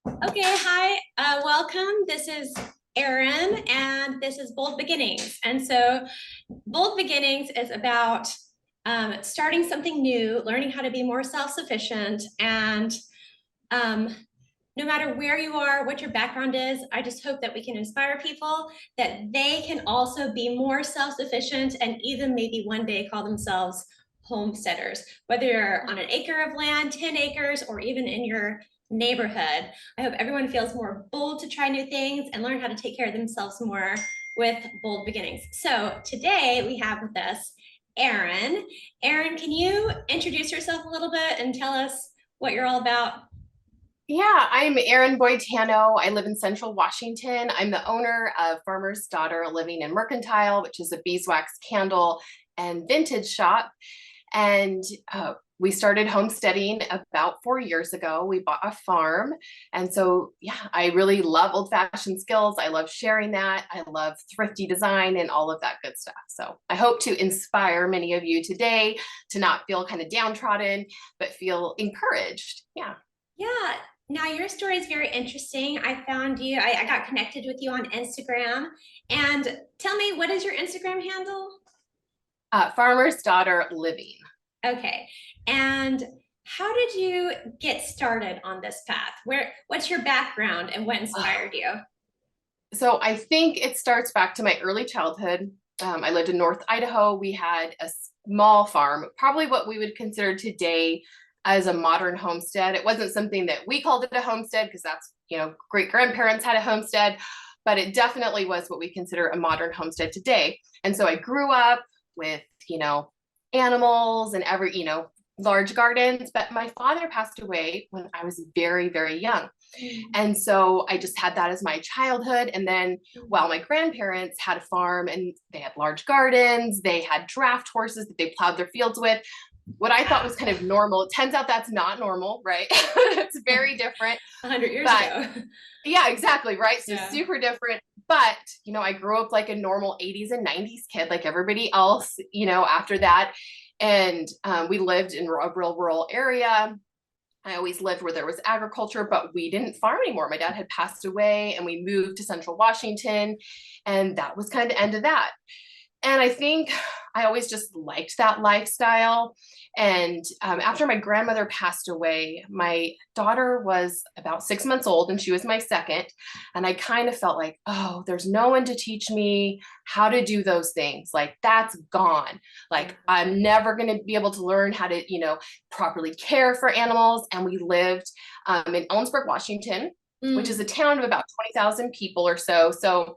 Okay, hi, welcome. This is Erin, and this is Bold Beginnings. And so, Bold Beginnings is about starting something new, learning how to be more self-sufficient, and um, no matter where you are, what your background is, I just hope that we can inspire people that they can also be more self-sufficient and even maybe one day call themselves homesteaders, whether you're on an acre of land, 10 acres, or even in your neighborhood. I hope everyone feels more bold to try new things and learn how to take care of themselves more with bold beginnings. So today we have with us Erinn. Erinn, can you introduce yourself a little bit and tell us what you're all about? Yeah, I'm Erinn Boitano. I live in Central Washington. I'm the owner of Farmer's Daughter Living and Mercantile, which is a beeswax candle and vintage shop. And we started homesteading about 4 years ago. We bought a farm. And so, yeah, I really love old-fashioned skills. I love sharing that. I love thrifty design and all of that good stuff. So I hope to inspire many of you today to not feel kind of downtrodden, but feel encouraged. Yeah. Yeah. Now your story is very interesting. I found you, I got connected with you on Instagram. And tell me, what is your Instagram handle? Farmer's Daughter Living. Okay. And how did you get started on this path? What's your background and what inspired you? So I think it starts back to my early childhood. I lived in North Idaho. We had a small farm, probably what we would consider today as a modern homestead. It wasn't something that we called it a homestead because that's, great grandparents had a homestead, but it definitely was what we consider a modern homestead today. And so I grew up with, animals and large gardens, but my father passed away when I was very, very young. And so I just had that as my childhood. And then while my grandparents had a farm and they had large gardens, they had draft horses that they plowed their fields with. What I thought was kind of normal, it turns out that's not normal, right? It's very different. 100 years But ago. yeah, exactly, right? So Yeah. super different. But, I grew up like a normal 80s and 90s kid, like everybody else, after that. And we lived in a real rural area. I always lived where there was agriculture, but we didn't farm anymore. My dad had passed away and we moved to Central Washington. And that was kind of the end of that. And I think I always just liked that lifestyle. And after my grandmother passed away, my daughter was about 6 months old and she was my second. And I kind of felt like, oh, there's no one to teach me how to do those things. Like that's gone. Like I'm never going to be able to learn how to, properly care for animals. And we lived in Ellensburg, Washington, which is a Mm. town of about 20,000 people or so. So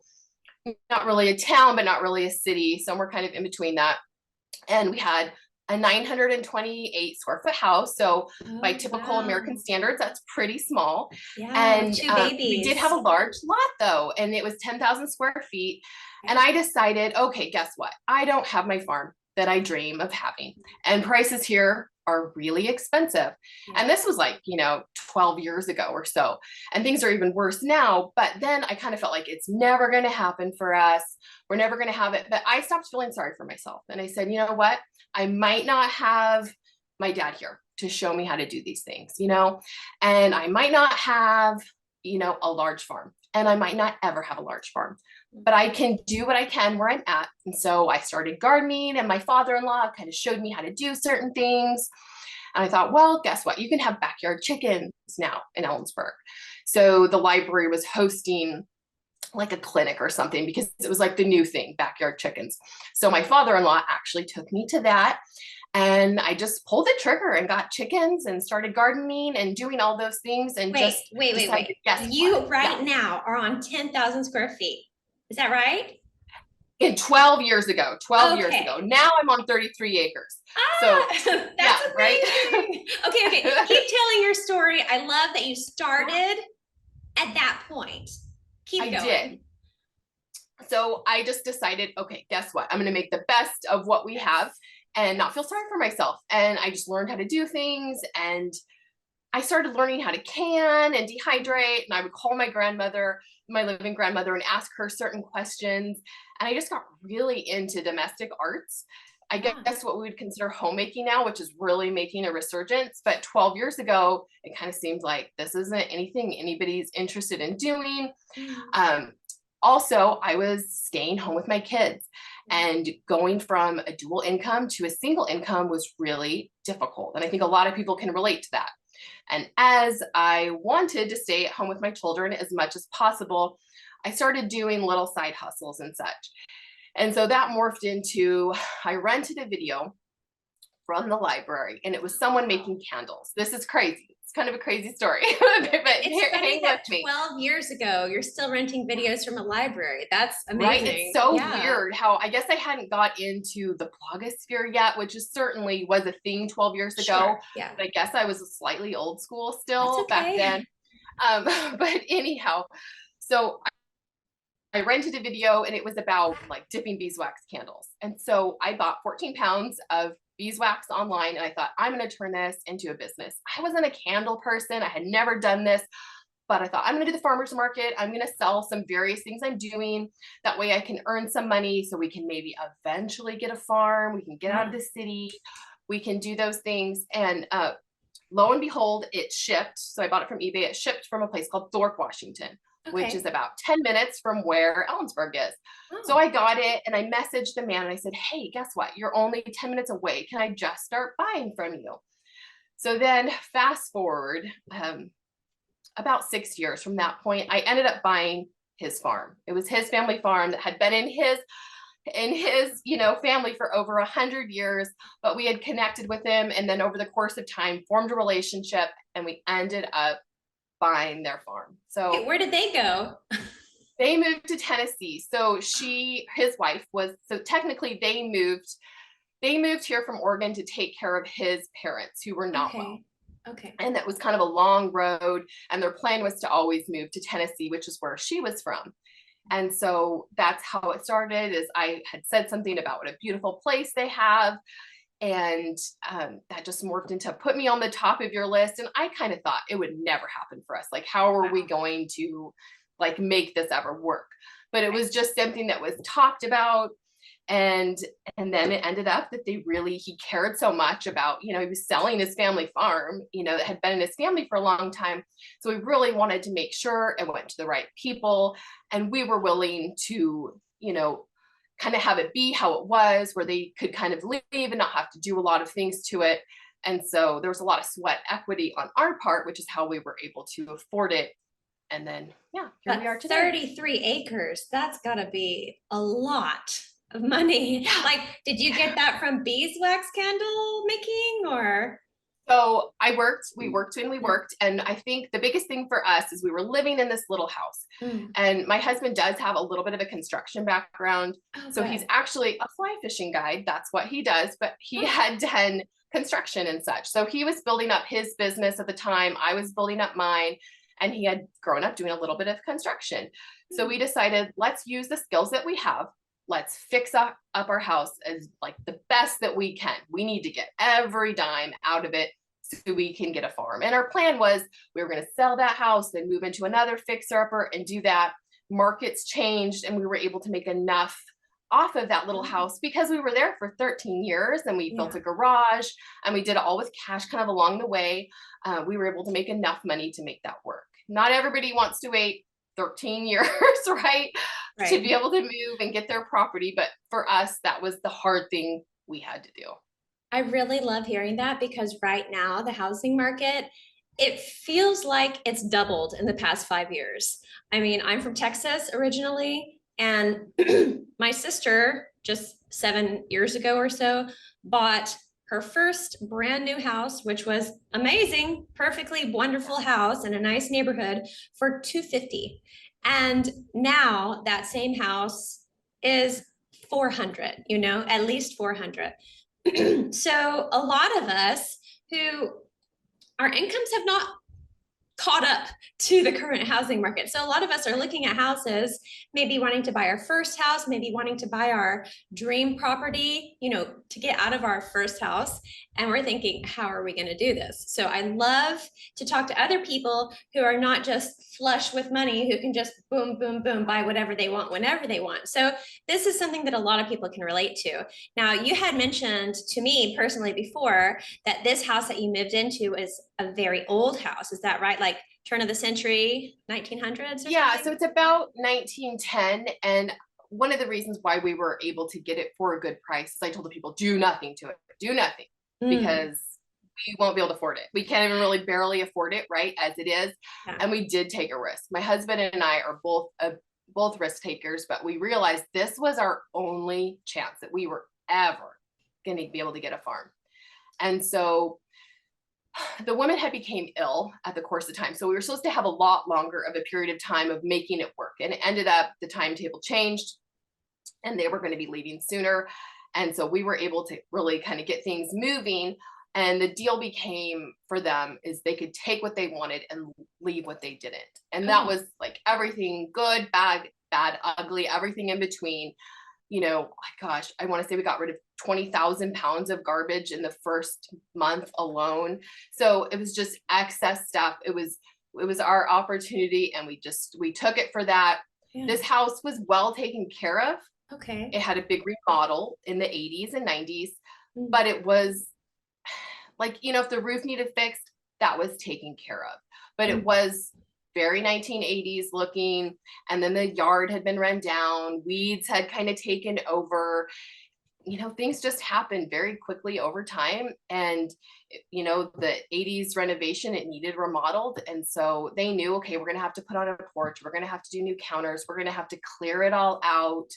not really a town, but not really a city, somewhere kind of in between that. And we had a 928 square foot house. So by Oh, typical American wow. standards, that's pretty small. Yeah, with And two we did have a babies. large lot though, and it was 10,000 square feet. And Yeah. I decided, okay, guess what? I don't have my farm that I dream of having. And prices here are really expensive. Yeah. And this was like, 12 years ago or so. And things are even worse now. But then I kind of felt like it's never going to happen for us. We're never going to have it. But I stopped feeling sorry for myself. And I said, you know what? I might not have my dad here to show me how to do these things, and I might not have, a large farm, and I might not ever have a large farm, but I can do what I can where I'm at. And so I started gardening, and my father-in-law kind of showed me how to do certain things. And I thought, well, guess what? You can have backyard chickens now in Ellensburg. So the library was hosting like a clinic or something because it was like the new thing, backyard chickens. So my father-in-law actually took me to that. And I just pulled the trigger and got chickens and started gardening and doing all those things and Wait, just wait, wait, decided, wait. guess what? You Yeah. right now are on 10,000 square feet. Is that right? In 12 years ago, 12 years ago. Okay. Now I'm on 33 acres. So Ah, yeah, that's right? amazing. Okay, okay. Keep telling your story. I love that you started at that point. Keep I did. going. So I just decided, okay, guess what? I'm going to make the best of what we have and not feel sorry for myself. And I just learned how to do things. And I started learning how to can and dehydrate. And I would call my grandmother, my living grandmother, and ask her certain questions. And I just got really into domestic arts. I Yeah. guess what we would consider homemaking now, which is really making a resurgence. But 12 years ago, it kind of seemed like this isn't anything anybody's interested in doing. Mm. Um, Also, I was staying home with my kids, and going from a dual income to a single income was really difficult. And I think a lot of people can relate to that. And as I wanted to stay at home with my children as much as possible, I started doing little side hustles and such. And so that morphed into I rented a video from the library, and it was someone Wow. making candles. This is crazy. It's kind of a crazy story, but It's funny hang with that me. 12 years ago, you're still renting videos from a library. That's Right? It's amazing. so Yeah. weird how I guess I hadn't got into the blogosphere yet, which is certainly was a thing 12 years ago. Sure. Yeah. But I guess I was slightly old school That's still back okay. then. Um, but anyhow, so I rented a video, and it was about like dipping beeswax candles. And so I bought 14 pounds of beeswax online, and I thought, I'm going to turn this into a business. I wasn't a candle person. I had never done this, but I thought, I'm going to do the farmer's market. I'm going to sell some various things I'm doing. That way I can earn some money so we can maybe eventually get a farm. We can get out of Yeah. the city. We can do those things. And lo and behold, it shipped. So I bought it from eBay. It shipped from a place called Thorpe, Washington, which is Okay. about 10 minutes from where Ellensburg is. So Oh, I got it, and I messaged the man, and I said, hey, guess what? You're only 10 minutes away. Can I just start buying from you? So then fast forward about 6 years from that point, I ended up buying his farm. It was his family farm that had been in his family for over 100 years, but we had connected with him, and then over the course of time formed a relationship, and we ended up buying their farm. okay. So Where did they go? they moved to Tennessee. So his wife was, so technically they moved here from Oregon to take care of his parents who were not well. Okay. Okay. And that was kind of a long road. And their plan was to always move to Tennessee, which is where she was from. And so that's how it started. Is I had said something about what a beautiful place they have, and that just morphed into put me on the top of your list. And I kind of thought it would never happen for us. Like, how are we Wow. going to like make this ever work? But it Right. was just something that was talked about. and and then it ended up that he cared so much about, he was selling his family farm, that had been in his family for a long time. So we really wanted to make sure it went to the right people, and we were willing to, kind of have it be how it was, where they could kind of leave and not have to do a lot of things to it. And so there was a lot of sweat equity on our part, which is how we were able to afford it. And then, yeah, here But we are today. 33 acres, that's gotta be a lot of money. Yeah. Like, did you get that from beeswax candle making or? So we worked and we worked. And I think the biggest thing for us is we were living in this little house. Mm. And my husband does have a little bit of a construction background. Oh, So he's good. actually a fly fishing guide. That's what he does. But he Oh, had done construction and such. So he was building up his business at the time. I was building up mine. And he had grown up doing a little bit of construction. So we mm. decided, let's use the skills that we have. Let's fix up our house as like the best that we can. We need to get every dime out of it so we can get a farm. And our plan was we were going to sell that house, then move into another fixer-upper and do that. Markets changed, and we were able to make enough off of that little Oh, house because we were there for 13 years, and we built yeah. a garage, and we did it all with cash kind of along the way. We were able to make enough money to make that work. Not everybody wants to wait 13 years, right, to be Right. able to move and get their property. But for us, that was the hard thing we had to do. I really love hearing that because right now the housing market, it feels like it's doubled in the past 5 years. I mean, I'm from Texas originally, and my sister just 7 years ago or so bought her first brand new house, which was amazing, perfectly wonderful house in a nice neighborhood for 250. And now that same house is 400, at least 400. So a lot of us who our incomes have not caught up to the current housing market. So a lot of us are looking at houses, maybe wanting to buy our first house, maybe wanting to buy our dream property, you know, to get out of our first house. And we're thinking, how are we going to do this? So I love to talk to other people who are not just flush with money, who can just boom, boom, boom, buy whatever they want, whenever they want. So this is something that a lot of people can relate to. Now, you had mentioned to me personally before that this house that you moved into is a very old house. Is that right? Like turn of the century, 1900s or Yeah, something? so it's about 1910. And one of the reasons why we were able to get it for a good price is I told the people, do nothing to it, do nothing, Mm, because we won't be able to afford it. We can't even really barely afford it, right, as it is. yeah. And we did take a risk. My husband and I are both risk takers, but we realized this was our only chance that we were ever going to be able to get a farm. And so the woman had became ill at the course of time. So we were supposed to have a lot longer of a period of time of making it work. And it ended up the timetable changed and they were going to be leaving sooner. And so we were able to really kind of get things moving. And the deal became for them is they could take what they wanted and leave what they didn't. And that Oh, was like everything good, bad, ugly, everything in between. You know, my gosh, I want to say we got rid of 20,000 pounds of garbage in the first month alone. So it was just excess stuff. It was our opportunity and we took it for that. yeah. This house was well taken care of. Okay. It had a big remodel in the 80s and 90s, Mm, but it was like, you know, if the roof needed fixed, that was taken care of. But it mm. was very 1980s looking. And then the yard had been run down, weeds had kind of taken over. You know, things just happened very quickly over time. And, you know, the 80s renovation, it needed remodeled. And so they knew, okay, we're going to have to put on a porch. We're going to have to do new counters. We're going to have to clear it all out.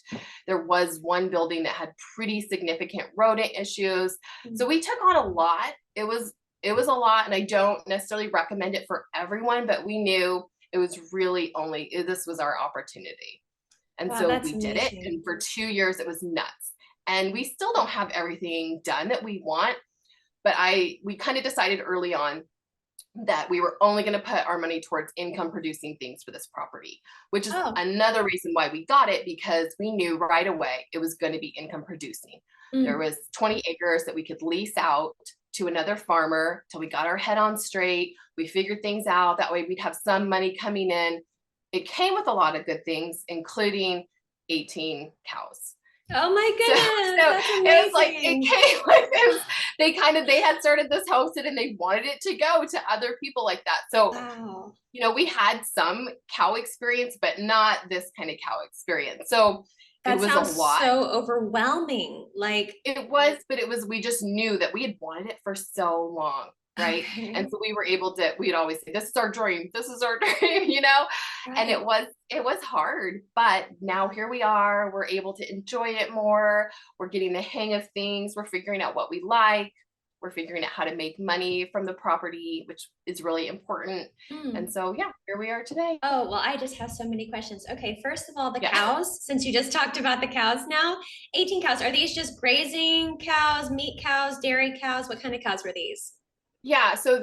There was one building that had pretty significant rodent issues. So Mm. we took on a lot. It was a lot. And I don't necessarily recommend it for everyone, but we knew it was really this was our opportunity. And Wow, so that's we did it. amazing. And for 2 years, it was nuts. And we still don't have everything done that we want, but we kind of decided early on that we were only going to put our money towards income producing things for this property, which is Oh, another reason why we got it, because we knew right away it was going to be income producing. There mm. was 20 acres that we could lease out to another farmer till we got our head on straight. We figured things out. That way we'd have some money coming in. It came with a lot of good things, including 18 cows. Oh my So, goodness, so that's it was like it amazing. came with it was, they had started this homestead and they wanted it to go to other people like that. So, Wow. you know, we had some cow experience, but not this kind of cow experience. So it That was a sounds lot. so overwhelming. Like, It was, but we just knew that we had wanted it for so long. Right. And okay, so we were able to, we'd always say, this is our dream. This is our dream, you know? And right. it was hard, but now here we are. We're able to enjoy it more. We're getting the hang of things. We're figuring out what we like. We're figuring out how to make money from the property, which is really important. And Hmm. so, yeah, here we are today. Oh, well, I just have so many questions. Okay, first of all, the Yeah. cows, since you just talked about the cows now, 18 cows. Are these just grazing cows, meat cows, dairy cows? What kind of cows were these? Yeah, so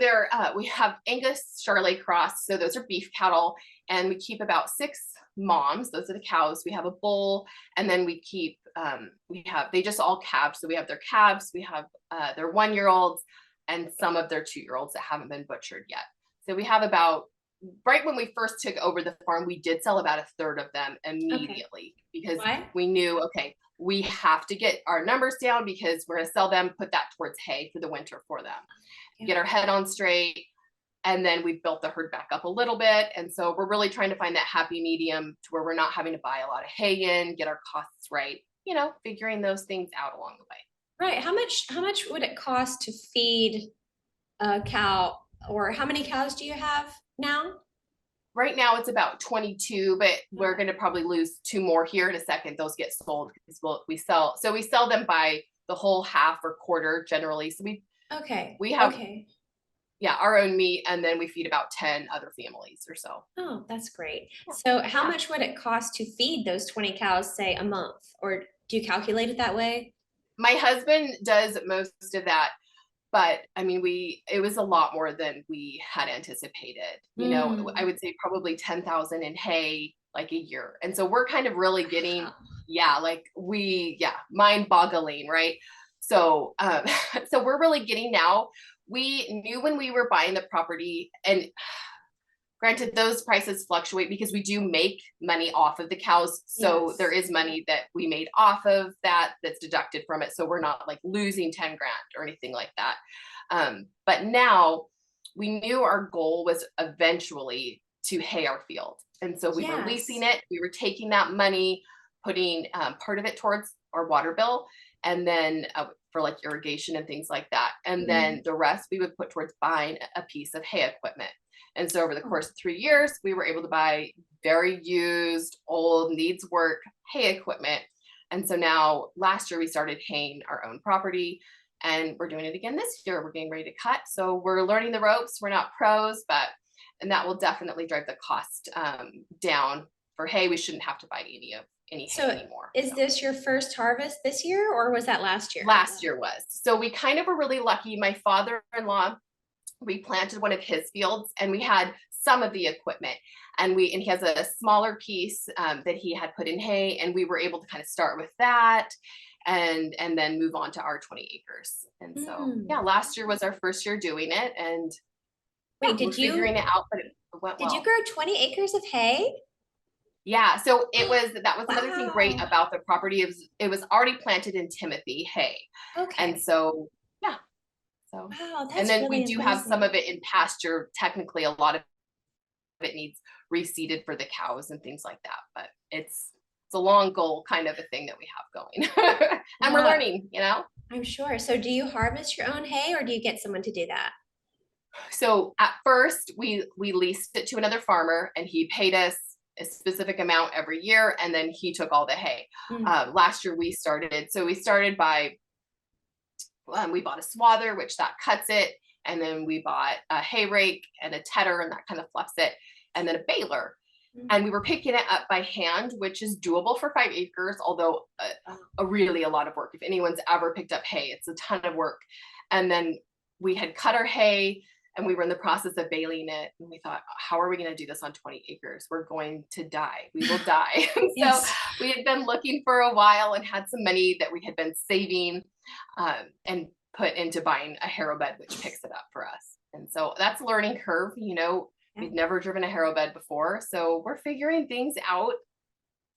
we have Angus Charolais cross, so those are beef cattle, and we keep about 6 moms. Those are the cows. We have a bull, and then they just all calves. So we have their calves, we have their 1-year-olds, and some of their 2-year-olds that haven't been butchered yet. So we have about right when we first took over the farm, we did sell about a third of them Okay. immediately because Why? we knew, okay, we have to get our numbers down because we're going to sell them, put that towards hay for the winter for them, Yeah. get our head on straight. And then we built the herd back up a little bit. And so we're really trying to find that happy medium to where we're not having to buy a lot of hay in, get our costs right, you know, figuring those things out along the way. Right. How much would it cost to feed a cow, or how many cows do you have now? Right now it's about 22, but we're Okay. going to probably lose 2 more here in a second. Those get sold because we sell them by the whole half or quarter generally. So Okay. we have, Okay. yeah, our own meat, and then we feed about 10 other families or so. Oh, that's great. Yeah. So how Yeah. much would it cost to feed those 20 cows, say, a month? Or do you calculate it that way? My husband does most of that. but I mean, it was a lot more than we had anticipated. You know, I Mm. would say probably 10,000 in hay like a year. And so we're kind of really getting, yeah, like yeah, mind boggling, right? So, so we're really getting now. We knew when we were buying the property, and granted, those prices fluctuate because we do make money off of the cows. So there Yes. is money that we made off of that that's deducted from it. So we're not like losing 10 grand or anything like that. But now we knew our goal was eventually to hay our field. And so we were leasing Yes. it. We were taking that money, putting part of it towards our water bill, and then for like irrigation and things like that. And Mm. then the rest we would put towards buying a piece of hay equipment. And so over the Oh. course of 3 years, we were able to buy very used, old, needs work hay equipment. And so now last year we started haying our own property, and we're doing it again this year. We're getting ready to cut. So we're learning the ropes. We're not pros, and that will definitely drive the cost down for hay. We shouldn't have to buy any hay So anymore. is So this your first harvest this year or was that last year? last year was. So we kind of were really lucky. My father-in-law, we planted one of his fields, and we had some of the equipment, and he has a smaller piece that he had put in hay, and we were able to kind of start with that and then move on to our 20 acres. And so Mm. yeah, last year was our first year doing it, and yeah, Wait, we're figuring it out, but it went did you well. grow 20 acres of hay? Yeah, so that was another thing great Wow. about the property. It was already planted in Timothy hay. And Okay. so yeah, so Wow, and that's then really we do have some amazing. of it in pasture. Technically, a lot of it needs reseeded for the cows and things like that. But it's a long goal kind of a thing that we have going. And we're Wow, learning, you know? I'm sure. So do you harvest your own hay or do you get someone to do that? So at first we leased it to another farmer, and he paid us a specific amount every year, and then he took all the hay. Mm. Last year we started by we bought a swather, which that cuts it, and then we bought a hay rake and a tedder, and that kind of fluffs it, and then a baler. Mm. And we were picking it up by hand, which is doable for 5 acres, although really a lot of work. If anyone's ever picked up hay, it's a ton of work. And then we had cut our hay, and we were in the process of baling it. And we thought, how are we going to do this on 20 acres? We're going to die. We will die. So Yes. we had been looking for a while and had some money that we had been saving and put into buying a harrow bed, which picks it up for us. And so that's a learning curve. You know, Yeah. we've never driven a harrow bed before, so we're figuring things out.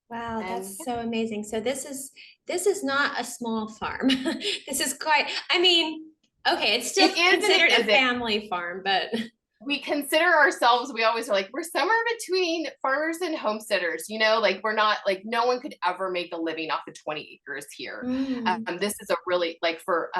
Wow, And that's so amazing. So this is not a small farm. This is quite, I mean, okay, it's still it is and considered it a isn't. family farm, but We consider ourselves, we always are like, we're somewhere between farmers and homesteaders, you know, like we're not like no one could ever make a living off of 20 acres here. mm, This is a really like for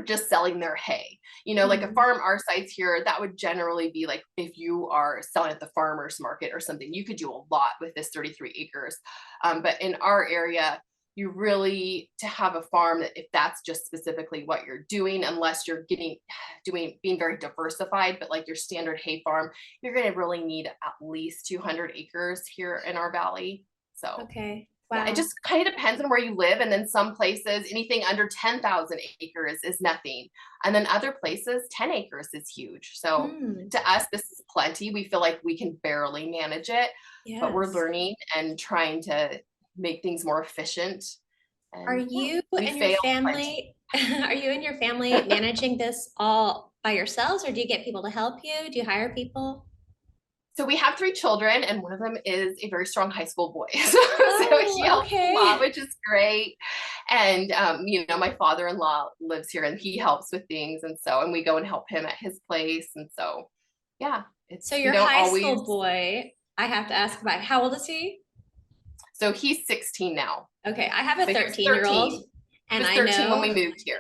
just selling their hay. You know, like a mm, farm our size here, that would generally be like if you are selling at the farmer's market or something, you could do a lot with this 33 acres. But in our area, you really to have a farm that if that's just specifically what you're doing, unless you're being very diversified, but like your standard hay farm, you're going to really need at least 200 acres here in our valley. So okay. yeah, it Wow. just kind of depends on where you live. And then some places, anything under 10,000 acres is nothing. And then other places, 10 acres is huge. So Mm, to us, this is plenty. We feel like we can barely manage it, but we're yes. learning and trying to make things more efficient. Are And yeah, you we and your fail plenty. family, are you and your family managing this all by yourselves, or do you get people to help you? Do you hire people? So we have 3 children, and one of them is a very strong high school boy. So he Oh, helps a lot, okay. which is great. And you know, my father-in-law lives here, and he helps with things, and we go and help him at his place. And so, yeah, So we your don't high always. school boy, I have to ask about how old is he? So he's 16 now, Okay, I have a but he was 13-year-old, 13. He and was 13 when we moved here.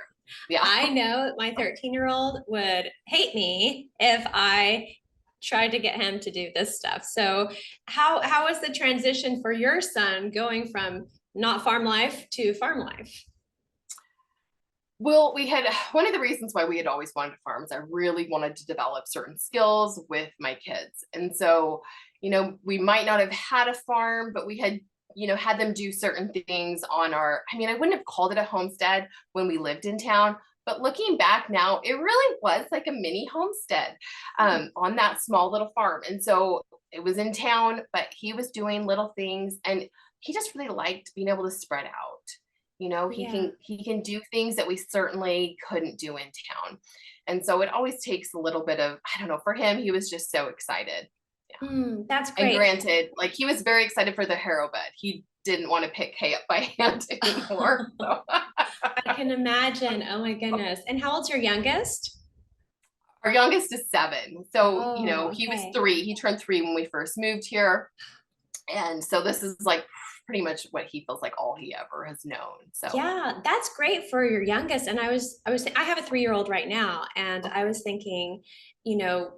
Yeah. I know my 13-year-old would hate me if I tried to get him to do this stuff. So how was the transition for your son going from not farm life to farm life? Well, we had one of the reasons why we had always wanted to farm is I really wanted to develop certain skills with my kids. And so, you know, we might not have had a farm, but we had, you know, had them do certain things on I mean, I wouldn't have called it a homestead when we lived in town, But looking back now, it really was like a mini homestead on that small little farm. And so it was in town, but he was doing little things, and he just really liked being able to spread out. Yeah. He can do things that we certainly couldn't do in town. And so it always takes a little bit of, I don't know, for him, he was just so excited. Yeah. That's And great. granted, like he was very excited for the harrow bed. He didn't want to pick hay up by hand anymore. So I can imagine. Oh my goodness. And how old's your youngest? our youngest is 7. So, Oh, he was okay. 3. He turned 3 when we first moved here. And so this is like pretty much what he feels like all he ever has known. So, Yeah, that's great for your youngest. And I have a 3-year-old right now, and I was thinking, you know,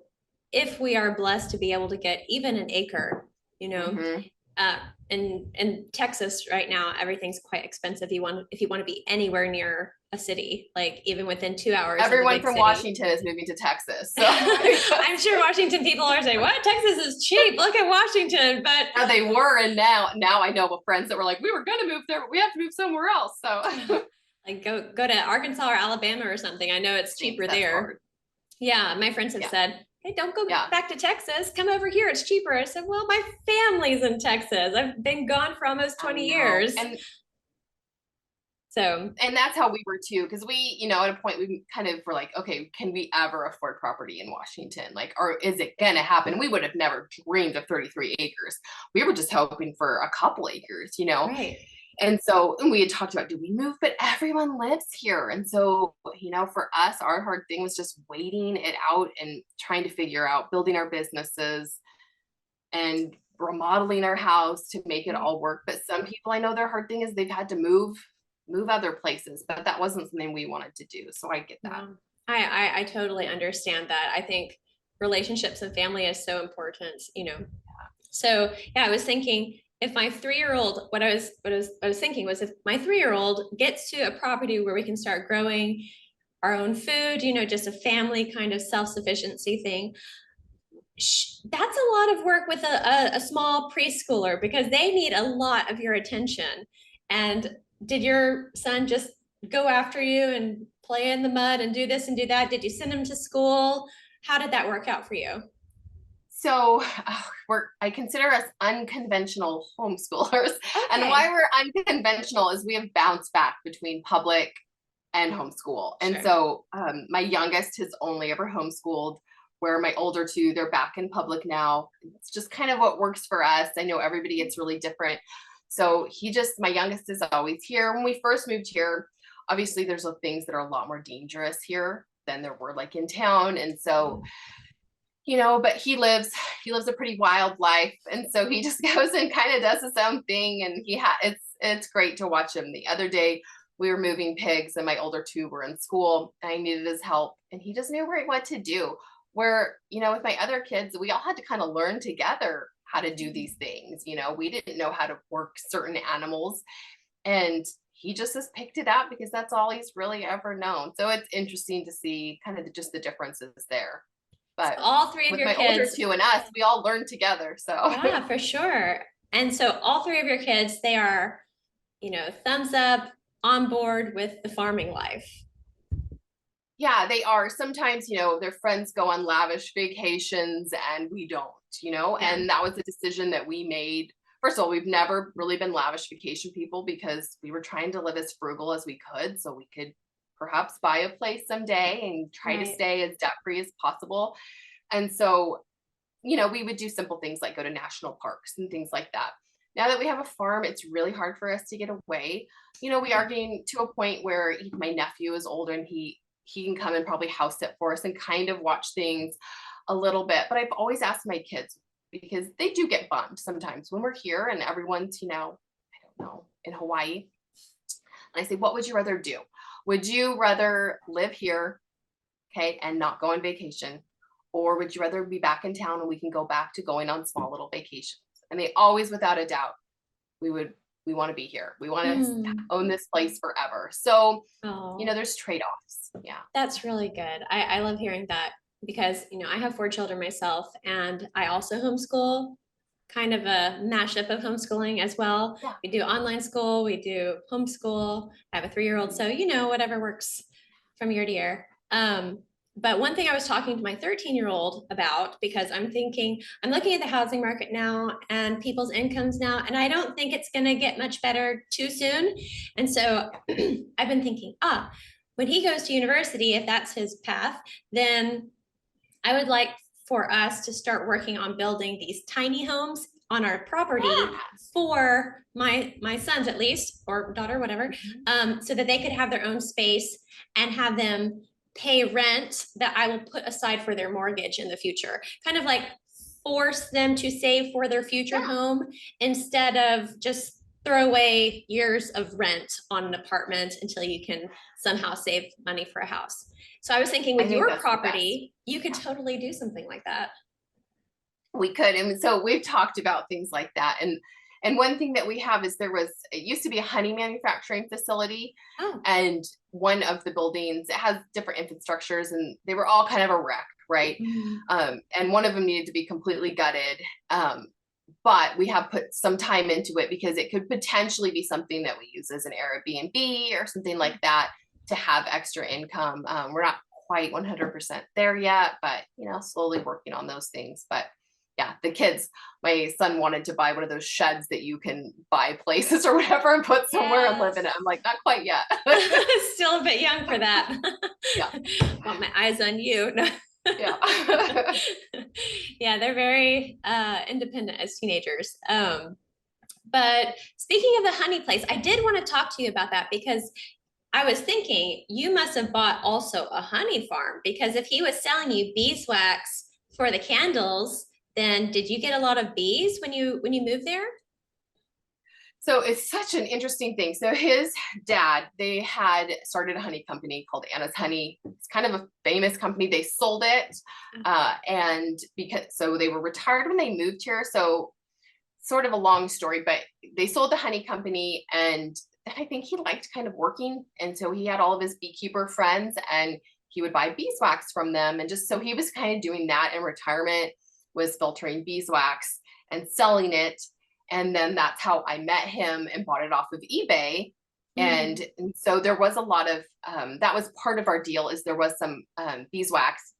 if we are blessed to be able to get even an acre, you know, mhm. uh, in Texas right now, everything's quite expensive. If you want to be anywhere near a city, like even within 2 hours of a Everyone big from city. Washington is moving to Texas. So I'm sure Washington people are saying, "What? Texas is cheap. Look at Washington." But now they were, and now I know of friends that were like, we were gonna move there, but we have to move somewhere else. So like go to Arkansas or Alabama or something. I know it's thinks cheaper that's there. hard. Yeah, my friends have Yeah. said, "Hey, don't go Yeah. back to Texas. Come over here. It's cheaper." I said, "Well, my family's in Texas. I've been gone for almost I 20 know. years." So, And that's how we were too, because we, at a point we kind of were like, okay, can we ever afford property in Washington? Like, or is it gonna happen? We would have never dreamed of 33 acres. We were just hoping for a couple acres. right. And we had talked about, do we move? But everyone lives here. And so, for us, our hard thing was just waiting it out and trying to figure out building our businesses and remodeling our house to make it Right. all work. But some people, I know their hard thing is they've had to move other places, but that wasn't something we wanted to do. So I get that. Yeah. I totally understand that. I think relationships and family is so important. So yeah, I was thinking if my 3-year-old, what I was thinking was if my 3-year-old gets to a property where we can start growing our own food, just a family kind of self-sufficiency thing. That's a lot of work with a small preschooler because they need a lot of your attention. And did your son just go after you and play in the mud and do this and do that? Did you send him to school? How did that work out for you? So I consider us unconventional homeschoolers. And why Okay. we're unconventional is we have bounced back between public and Mm, homeschool. And sure. so my youngest has only ever homeschooled, where my older two, they're back in public now. It's just kind of what works for us. I know everybody gets really different. So my youngest is always here. When we first moved here, obviously there's things that are a lot more dangerous here than there were like in town. And so, but he lives a pretty wild life. And so he just goes and kind of does his own thing. And it's great to watch him. The other day we were moving pigs and my older two were in school. And I needed his help and he just knew what to do. Where, with my other kids, we all had to kind of learn together how to do these things. We didn't know how to work certain animals. And he just has picked it up because that's all he's really ever known. So it's interesting to see kind of just the differences there. So But all three of with your my older kids, two and us, we all learned together. So yeah, for sure. And so all three of your kids, they are, thumbs up on board with the farming life. yeah, they are. Sometimes, their friends go on lavish vacations and we don't. Yeah. And that was a decision that we made. First of all, we've never really been lavish vacation people because we were trying to live as frugal as we could so we could perhaps buy a place someday and try to Right. stay as debt free as possible. And so, we would do simple things like go to national parks and things like that. Now that we have a farm, it's really hard for us to get away. We are getting to a point where my nephew is older and he can come and probably house sit for us and kind of watch things a little bit. But I've always asked my kids because they do get bummed sometimes when we're here and everyone's, I don't know, in Hawaii. And I say, what would you rather do? Would you rather live here, okay, and not go on vacation? Or would you rather be back in town and we can go back to going on small little vacations? And they always, without a doubt, we want to be here. We want to Mm. own this place forever. So, Oh, there's trade-offs. Yeah. that's really good. I love hearing that because, I have 4 children myself and I also homeschool, kind of a mashup of homeschooling as well. Yeah. We do online school, we do homeschool. I have a 3-year-old, so, whatever works from year to year. But one thing I was talking to my 13-year-old about, because I'm looking at the housing market now and people's incomes now, and I don't think it's going to get much better too soon. And so I've been thinking, when he goes to university, if that's his path, then I would like for us to start working on building these tiny homes on our property for my sons, at least, or daughter, whatever, so that they could have their own space and have them pay rent that I will put aside for their mortgage in the future. Kind of like force them to save for their future home instead of just throw away years of rent on an apartment until you can somehow save money for a house. So I was thinking with your property, you could totally do something like that. We could. And so we've talked about things like that. And one thing that we have is it used to be a honey manufacturing facility. And one of the buildings, it has different infrastructures and they were all kind of a wreck, right? And one of them needed to be completely gutted. But we have put some time into it because it could potentially be something that we use as an Airbnb or something like that to have extra income. We're not quite 100% there yet, but slowly working on those things. But yeah, the kids, my son wanted to buy one of those sheds that you can buy places or whatever and put somewhere and live in it. I'm like, not quite yet. Still a bit young for that. Yeah. Want my eyes on you. No. Yeah. Yeah, they're very independent as teenagers. But speaking of the honey place, I did want to talk to you about that because I was thinking you must have bought also a honey farm, because if he was selling you beeswax for the candles, then did you get a lot of bees when you moved there? So it's such an interesting thing. So his dad, they had started a honey company called Anna's Honey. It's kind of a famous company. They sold it. And so they were retired when they moved here. So sort of a long story, but they sold the honey company and I think he liked kind of working. And so he had all of his beekeeper friends and he would buy beeswax from them. And just so he was kind of doing that in retirement, was filtering beeswax and selling it. And then that's how I met him and bought it off of eBay. And so there was a lot of, that was part of our deal, is there was some beeswax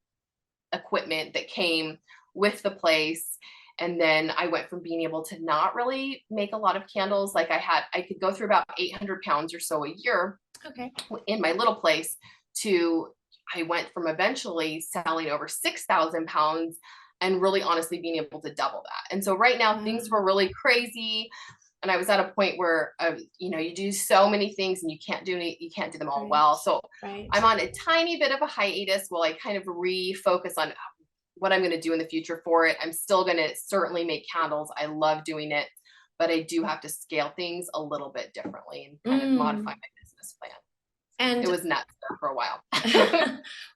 equipment that came with the place. And then I went from being able to not really make a lot of candles. Like I could go through about 800 pounds or so a year in my little place I went from eventually selling over 6,000 pounds and really honestly being able to double that. And so right now things were really crazy. And I was at a point where, you do so many things and you can't do them all well. So I'm on a tiny bit of a hiatus while I kind of refocus on what I'm going to do in the future for it. I'm still going to certainly make candles. I love doing it, but I do have to scale things a little bit differently and kind of modify my business plan. And it was nuts for a while.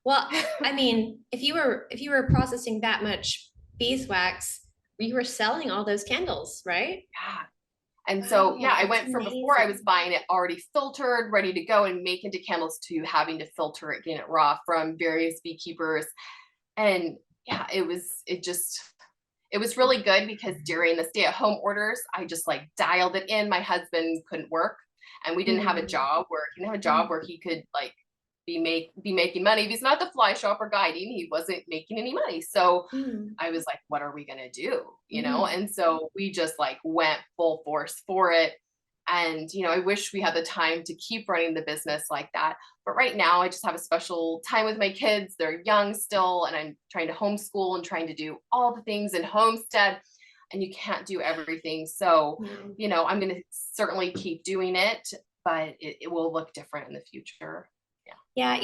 Well, I mean, if you were processing that much beeswax, you were selling all those candles, right? Yeah. And so, I went from before I was buying it already filtered, ready to go and make into candles, to having to filter it, getting it raw from various beekeepers. And it was really good because during the stay-at-home orders, I just like dialed it in. My husband couldn't work and we didn't have a job where he could like be making money. If he's not the fly shopper guiding, he wasn't making any money. So I was like, what are we going to do? And so we just like went full force for it. And, I wish we had the time to keep running the business like that. But right now I just have a special time with my kids. They're young still, and I'm trying to homeschool and trying to do all the things in homestead, and you can't do everything. So, I'm going to certainly keep doing it, but it will look different in the future. Yeah.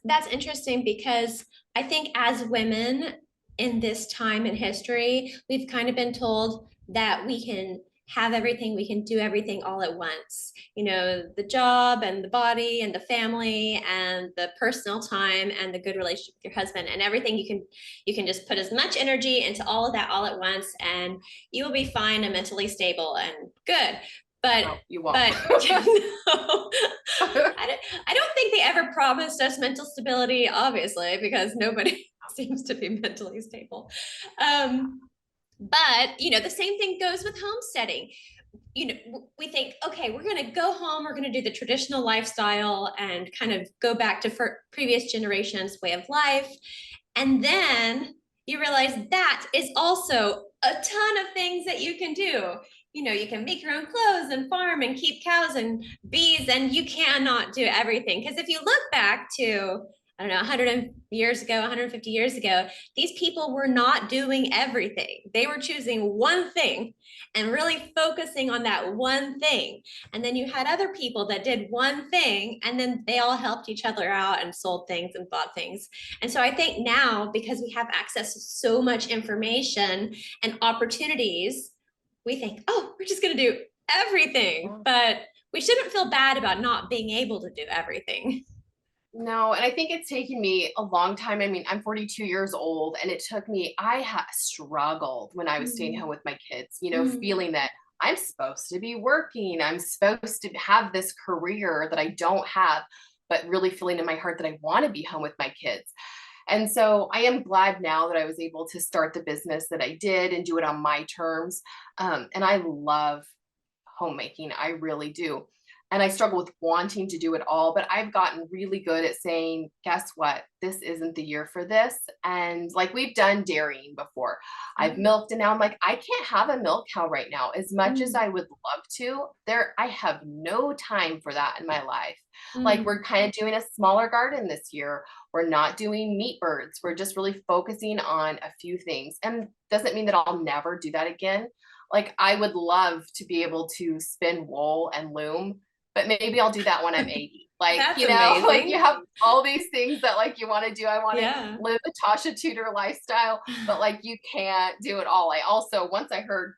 That's interesting because I think as women in this time in history, we've kind of been told that we can have everything, we can do everything all at once, the job and the body and the family and the personal time and the good relationship with your husband and everything. You can just put as much energy into all of that all at once and you will be fine and mentally stable and good. But no, you won't. I don't think they ever promised us mental stability, obviously, because nobody seems to be mentally stable. But the same thing goes with homesteading. we think, okay, we're going to go home, we're going to do the traditional lifestyle and kind of go back to previous generations' way of life. And then you realize that is also a ton of things that you can do. You can make your own clothes and farm and keep cows and bees, and you cannot do everything. Because if you look back to, I don't know, 100 years ago, 150 years ago, these people were not doing everything. They were choosing one thing and really focusing on that one thing. And then you had other people that did one thing, and then they all helped each other out and sold things and bought things. And so I think now, because we have access to so much information and opportunities, we think, oh, we're just going to do everything. But we shouldn't feel bad about not being able to do everything. No, and I think it's taken me a long time. I mean, I'm 42 years old, and it took me, I struggled when I was staying home with my kids, Mm. feeling that I'm supposed to be working, I'm supposed to have this career that I don't have, but really feeling in my heart that I want to be home with my kids. And so I am glad now that I was able to start the business that I did and do it on my terms. And I love homemaking. I really do. And I struggle with wanting to do it all, but I've gotten really good at saying, guess what? This isn't the year for this. And like we've done dairying before. I've Yeah. milked and now I'm like, I can't have a milk cow right now. As much as Mm. I would love to, I have no time for that in my life. Like Mm. we're kind of doing a smaller garden this year. We're not doing meat birds. We're just really focusing on a few things. And doesn't mean that I'll never do that again. Like I would love to be able to spin wool and loom, but maybe I'll do that when I'm 80. Like, That's like you amazing. have all these things that like you want to do. I want to Yeah. live a Tasha Tudor lifestyle, but like you can't do it all. I also, once I heard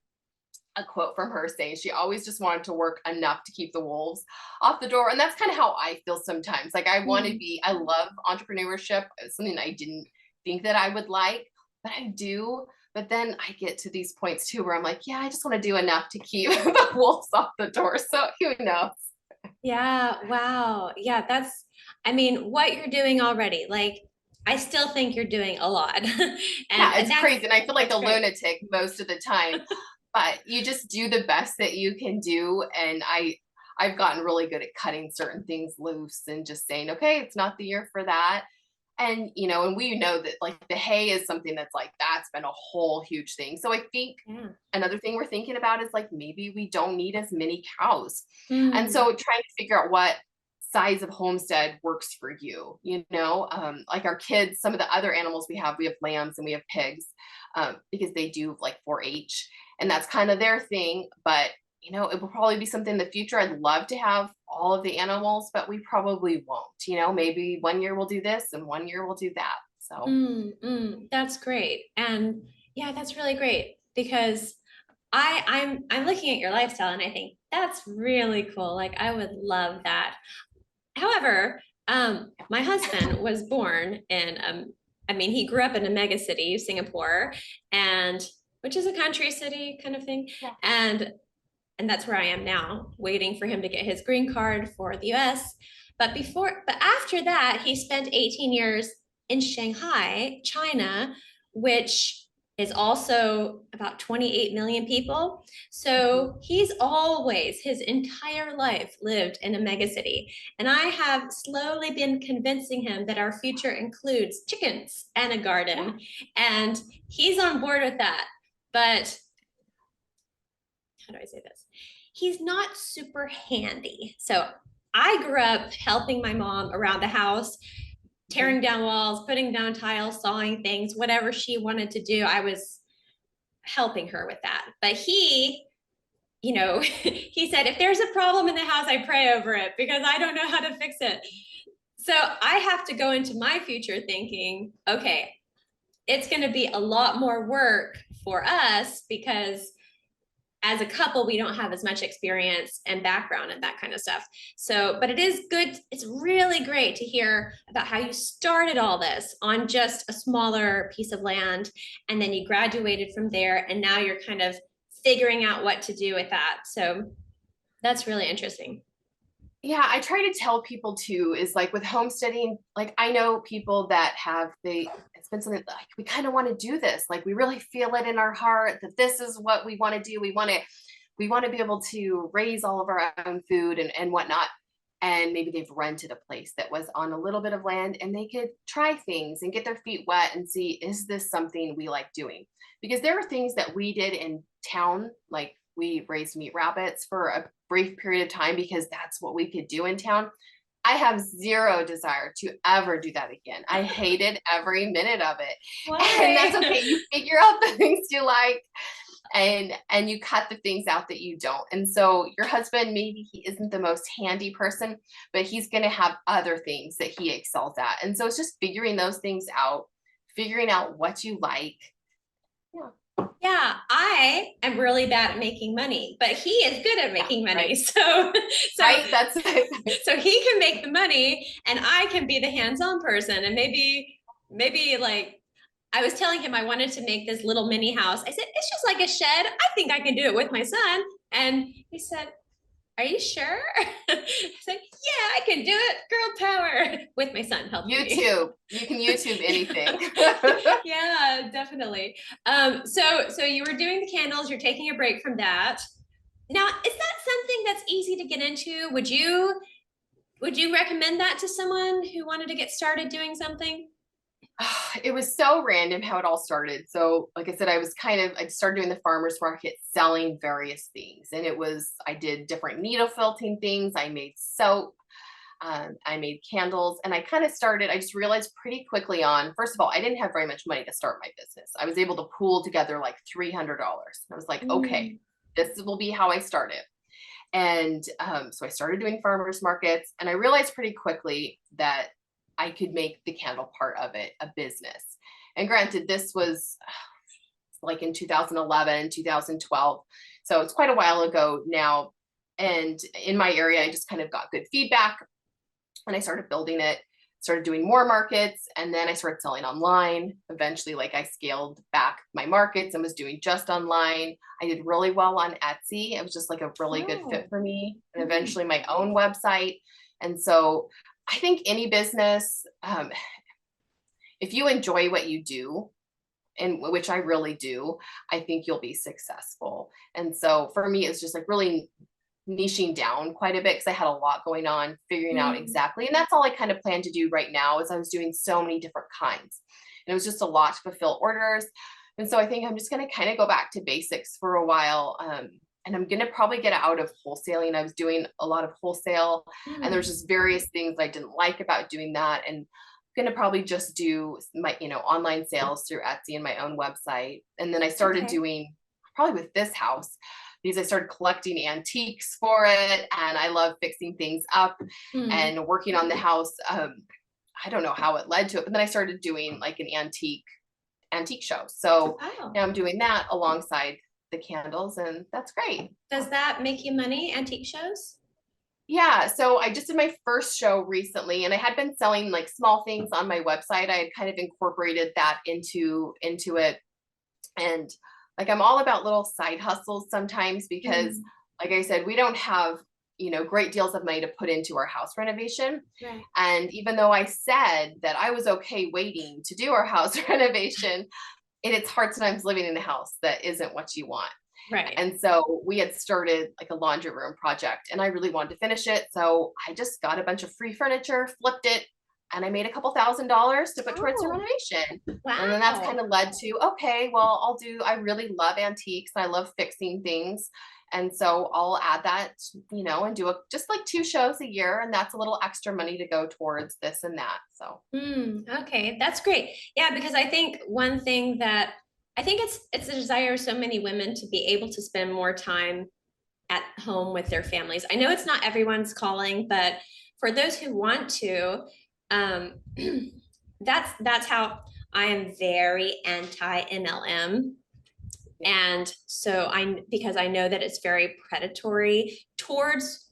a quote from her saying she always just wanted to work enough to keep the wolves off the door. And that's kind of how I feel sometimes. Like I want to Mm. be, I love entrepreneurship. It's something I didn't think that I would like, but I do. But then I get to these points too where I'm like, yeah, I just want to do enough to keep the wolves off the door. So who knows? Yeah. Wow. Yeah. I mean, what you're doing already, like, I still think you're doing a lot. and, Yeah, and it's that's, crazy. And I feel like that's a great. lunatic most of the time, but you just do the best that you can do. And I've gotten really good at cutting certain things loose and just saying, okay, it's not the year for that. And and we know that like the hay is something that's like that's been a whole huge thing. So I think Yeah. another thing we're thinking about is like maybe we don't need as many cows. And so Mm. trying to figure out what size of homestead works for you, like our kids, some of the other animals we have lambs and we have pigs, because they do like 4-H and that's kind of their thing. But it will probably be something in the future. I'd love to have all of the animals, but we probably won't. Maybe one year we'll do this and one year we'll do that. So That's great. And yeah, that's really great because I'm looking at your lifestyle and I think that's really cool. Like I would love that. However, my husband was born in I mean, he grew up in a mega city, Singapore, and which is a country city kind of thing. yeah. And that's where I am now, waiting for him to get his green card for the US. But after that, he spent 18 years in Shanghai, China, which is also about 28 million people. Mhm. So he's always, his entire life, lived in a megacity. And I have slowly been convincing him that our future includes chickens and a Yeah. garden. And he's on board with that. But how do I say this? He's not super handy. So I grew up helping my mom around the house, Mhm. tearing down walls, putting down tiles, sawing things, whatever she wanted to do. I was helping her with that. But he said, if there's a problem in the house, I pray over it because I don't know how to fix it. So I have to go into my future thinking, okay, it's going to be a lot more work for us because as a couple, we don't have as much experience and background and that kind of stuff. So, but it is good. It's really great to hear about how you started all this on just a smaller piece of land and then you graduated from there and now you're kind of figuring out what to do with that. So that's really interesting. Yeah, I try to tell people too, is like with homesteading, like I know people that it's been something like we kind of want to do this. Like we really feel it in our heart that this is what we want to do. we want to be able to raise all of our own food and whatnot. And maybe they've rented a place that was on a little bit of land and they could try things and get their feet wet and see, is this something we like doing? Because there are things that we did in town, like we raised meat rabbits for a brief period of time because that's what we could do in town. I have zero desire to ever do that again. I hated every minute of it. Why? And that's okay. You figure out the things you like and you cut the things out that you don't. And so your husband, maybe he isn't the most handy person, but he's going to have other things that he excels at. And so it's just figuring those things out, figuring out what you like. Yeah. Yeah, I am really bad at making money, but he is good at making money. Right. So Right. That's so he can make the money and I can be the hands-on person. And maybe like I was telling him I wanted to make this little mini house. I said, it's just like a shed. I think I can do it with my son. And he said, are you sure? I said, yeah, I can do it. Girl power with my son helping me. YouTube. You can YouTube anything. Yeah, definitely. So you were doing the candles, you're taking a break from that. Now, is that something that's easy to get into? Would you recommend that to someone who wanted to get started doing something? It was so random how it all started. So, like I said, I started doing the farmer's market selling various things. And I did different needle felting things. I made soap. I made candles. And I just realized pretty quickly on, first of all, I didn't have very much money to start my business. I was able to pool together like $300. I was like, okay, this will be how I start it. And so I started doing farmers markets. And I realized pretty quickly that I could make the candle part of it a business. And granted, this was like in 2011, 2012. So it's quite a while ago now. And in my area, I just kind of got good feedback and I started building it, started doing more markets. And then I started selling online. Eventually, like I scaled back my markets and was doing just online. I did really well on Etsy. It was just like a really good fit for me. And eventually my own website. And so I think any business, if you enjoy what you do, and which I really do, I think you'll be successful. And so for me, it's just like really niching down quite a bit because I had a lot going on, figuring out exactly. And that's all I kind of plan to do right now is I was doing so many different kinds. And it was just a lot to fulfill orders. And so I think I'm just going to kind of go back to basics for a while. And I'm going to probably get out of wholesaling. I was doing a lot of wholesale and there's just various things I didn't like about doing that. And I'm going to probably just do my, online sales through Etsy and my own website. And then I started doing probably with this house because I started collecting antiques for it. And I love fixing things up and working on the house. I don't know how it led to it, but then I started doing like an antique show. So now I'm doing that alongside the candles and that's great. Does that make you money, antique shows? Yeah. So I just did my first show recently and I had been selling like small things on my website. I had kind of incorporated that into it. And like, I'm all about little side hustles sometimes because like I said, we don't have, great deals of money to put into our house renovation. Right. And even though I said that I was okay waiting to do our house renovation, it's hard sometimes living in a house that isn't what you want. Right. And so we had started like a laundry room project and I really wanted to finish it. So I just got a bunch of free furniture, flipped it, and I made a couple $1,000s to put towards the renovation. Wow. And then that's kind of led to, okay, well, I really love antiques. And I love fixing things. And so I'll add that, and do just like 2 shows a year. And that's a little extra money to go towards this and that. So. Okay, that's great. Yeah, because I think one thing that I think it's a desire of so many women to be able to spend more time at home with their families. I know it's not everyone's calling, but for those who want to, that's how I am very anti MLM. And so because I know that it's very predatory towards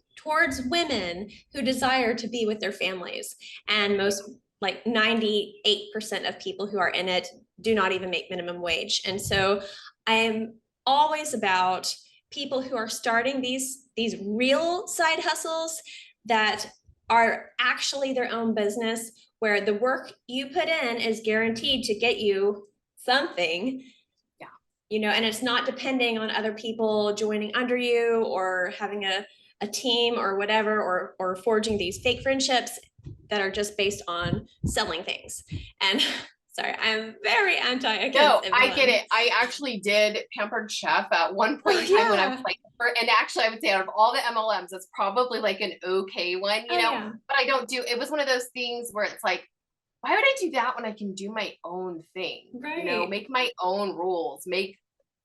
women who desire to be with their families. And most, like 98% of people who are in it do not even make minimum wage. And so I'm always about people who are starting these real side hustles that are actually their own business, where the work you put in is guaranteed to get you something. Yeah. and it's not depending on other people joining under you or having a team or whatever, or forging these fake friendships that are just based on selling things. And sorry, I'm very anti No, against I get MLM. it. I actually did Pampered Chef at one point Oh in time when I was yeah. like, and actually I would say out of all the MLMs, it's probably like an okay one, Oh yeah. but I don't do, it was one of those things where it's like, why would I do that when I can do my own thing? Right. Make my own rules,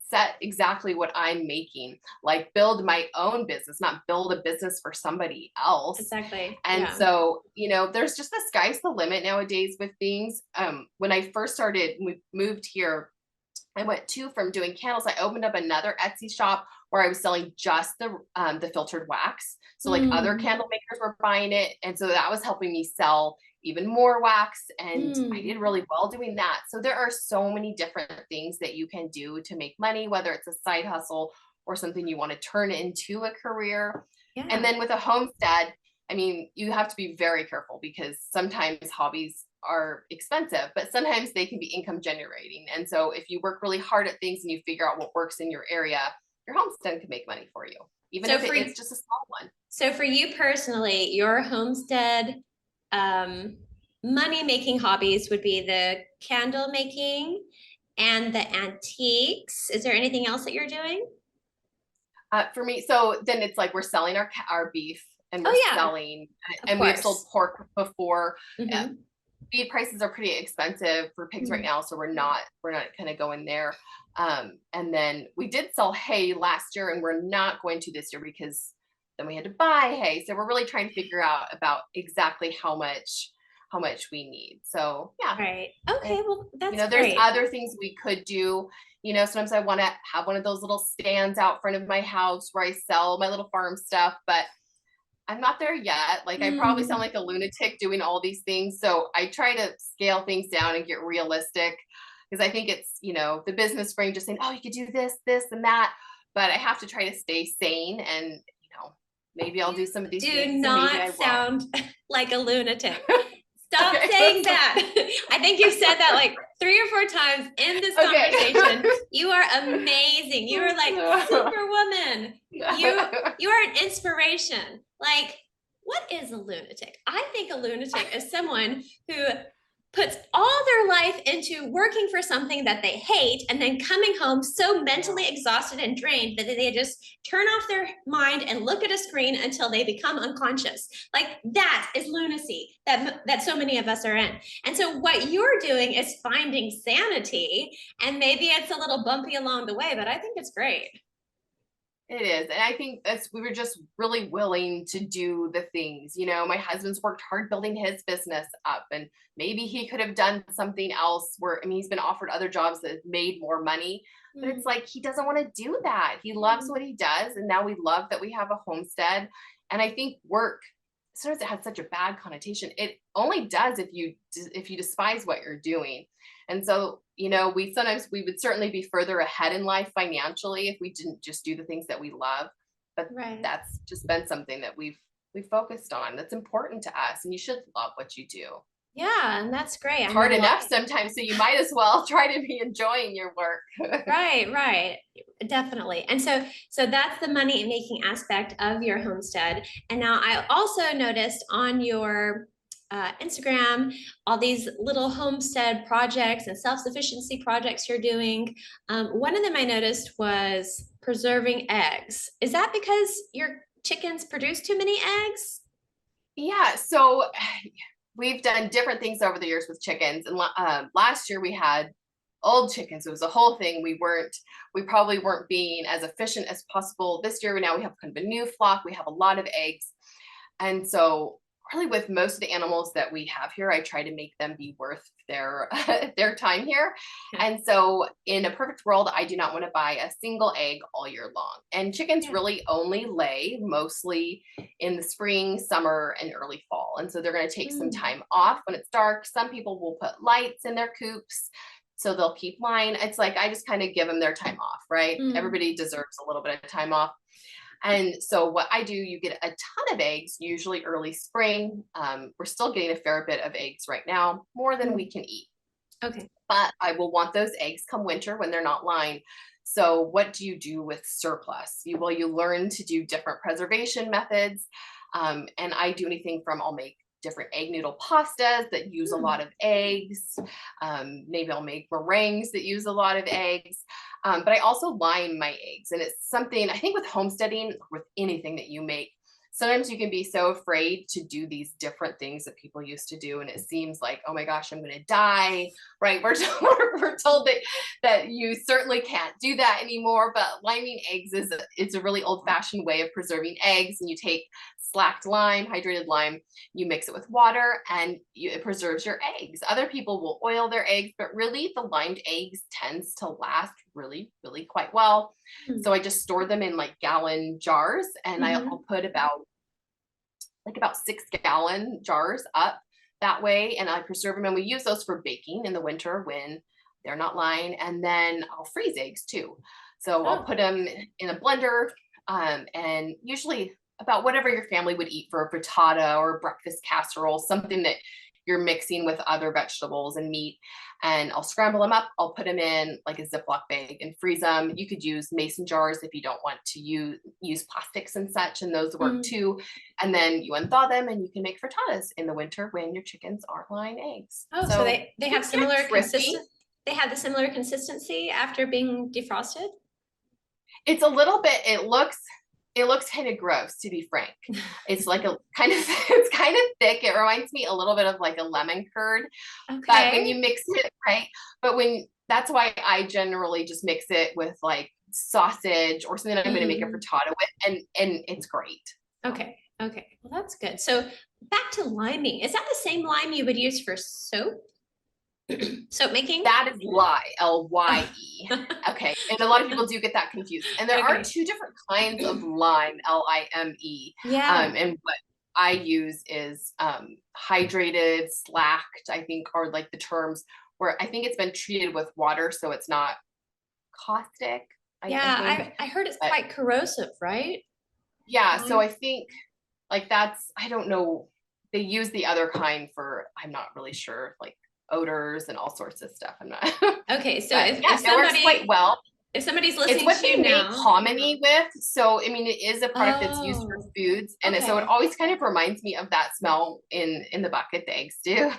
set exactly what I'm making, like build my own business, not build a business for somebody else. Exactly. And Yeah. so, there's just the sky's the limit nowadays with things. When I first started, we moved here, I went from doing candles. I opened up another Etsy shop where I was selling just the filtered wax. So like other Mm. candle makers were buying it, and so that was helping me sell even more wax. And I Mm. did really well doing that. So there are so many different things that you can do to make money, whether it's a side hustle or something you want to turn into a career. And Yeah. then with a homestead, I mean, you have to be very careful because sometimes hobbies are expensive, but sometimes they can be income generating. And so if you work really hard at things and you figure out what works in your area, your homestead can make money for you, even So if for it's just a small one. so for you personally, your homestead um, money making hobbies would be the candle making and the antiques. Is there anything else that you're doing? For me, so then it's like we're selling our beef, and we're Oh yeah, selling, of and we have sold course. pork before. Uh, Hmm. Feed prices are pretty expensive for pigs right now, so we're not kind of going there. And then we did sell hay last year, and we're not going to this year because then we had to buy hay. So we're really trying to figure out about exactly how much we need. So yeah, Right. Okay. Well, that's there's great. other things we could do. Sometimes I want to have one of those little stands out front of my house where I sell my little farm stuff, but I'm not there yet. Like I probably sound Mm. like a lunatic doing all these things. So I try to scale things down and get realistic because I think it's, the business brain just saying, oh, you could do this, this, and that. But I have to try to stay sane and, maybe I'll do some of these Do things and maybe not I won't. sound like a lunatic. Stop Okay. saying that. I think you've said that like 3 or 4 times in this Okay. conversation. You are amazing. You are like superwoman. You are an inspiration. Like, what is a lunatic? I think a lunatic is someone who puts all their life into working for something that they hate and then coming home so mentally exhausted and drained that they just turn off their mind and look at a screen until they become unconscious. Like that is lunacy that so many of us are in. And so what you're doing is finding sanity, and maybe it's a little bumpy along the way, but I think it's great. It is. And I think we were just really willing to do the things. My husband's worked hard building his business up, and maybe he could have done something else where, I mean, he's been offered other jobs that made more money, but Mm. it's like he doesn't want to do that. He loves what he does. And now we love that we have a homestead. And I think work, as soon as it has such a bad connotation, it only does if you despise what you're doing. And so, we would certainly be further ahead in life financially if we didn't just do the things that we love. But Right. that's just been something that we've focused on. That's important to us, and you should love what you do. Yeah, and that's great. It's I know hard a lot. enough sometimes, so you might as well try to be enjoying your work. Right, right. Definitely. And so that's the money making aspect of your homestead. And now I also noticed on your Instagram all these little homestead projects and self-sufficiency projects you're doing. One of them I noticed was preserving eggs. Is that because your chickens produce too many eggs? Yeah, so we've done different things over the years with chickens. And last year we had old chickens. It was a whole thing. We probably weren't being as efficient as possible. This year, now we have kind of a new flock. We have a lot of eggs. And so really with most of the animals that we have here, I try to make them be worth their their time here. And so in a perfect world, I do not want to buy a single egg all year long. And chickens Yeah. really only lay mostly in the spring, summer, and early fall. And so they're going to take some Mm. time off when it's dark. Some people will put lights in their coops so they'll keep line. It's like I just kind of give them their time off, right? Mm. Everybody deserves a little bit of time off. And so what I do, you get a ton of eggs, usually early spring. We're still getting a fair bit of eggs right now, more than Mm. we can eat. Okay. But I will want those eggs come winter when they're not lying. So what do you do with surplus? You learn to do different preservation methods. And I do anything from, I'll make different egg noodle pastas that use a lot of eggs. Maybe I'll make meringues that use a lot of eggs. But I also lime my eggs. And it's something, I think with homesteading, with anything that you make, sometimes you can be so afraid to do these different things that people used to do. And it seems like, oh my gosh, I'm going to die, right? We're told that you certainly can't do that anymore, but liming eggs it's a really old fashioned way of preserving eggs. And you take slacked lime, hydrated lime, you mix it with water, and it preserves your eggs. Other people will oil their eggs, but really the limed eggs tends to last really, really quite well. So I just store them in like gallon jars, and I'll put about 6-gallon jars up that way, and I preserve them, and we use those for baking in the winter when they're not lined. And then I'll freeze eggs too. So I'll put them in a blender, and usually about whatever your family would eat for a frittata or a breakfast casserole, something that you're mixing with other vegetables and meat. And I'll scramble them up. I'll put them in like a Ziploc bag and freeze them. You could use mason jars if you don't want to use plastics and such, and those work too. And then you unthaw them, and you can make frittatas in the winter when your chickens aren't laying eggs. Oh, so they have similar consistency. They have the similar consistency after being defrosted. It's a little bit. It looks kind of gross, to be frank. It's like it's kind of thick. It reminds me a little bit of like a lemon curd. Okay. But when you mix it, right? But that's why I generally just mix it with like sausage or something I'm going to make a frittata with, and it's great. Okay. Okay. Well, that's good. So back to liming. Is that the same lime you would use for soap? Soap making? That is Lye. Okay. And a lot of people do get that confused. And there are two different kinds of lime, Lime. Yeah. And what I use is hydrated, slacked, I think, are like the terms where I think it's been treated with water, so it's not caustic. I heard it's quite corrosive, right? Yeah. So I think like I don't know. They use the other kind for, I'm not really sure, like odors and all sorts of stuff. I'm not. Okay, so if somebody, it works quite well. If somebody's listening, it's what they make hominy with. So I mean, it is a product that's used for foods, and so it always kind of reminds me of that smell in the bucket the eggs do.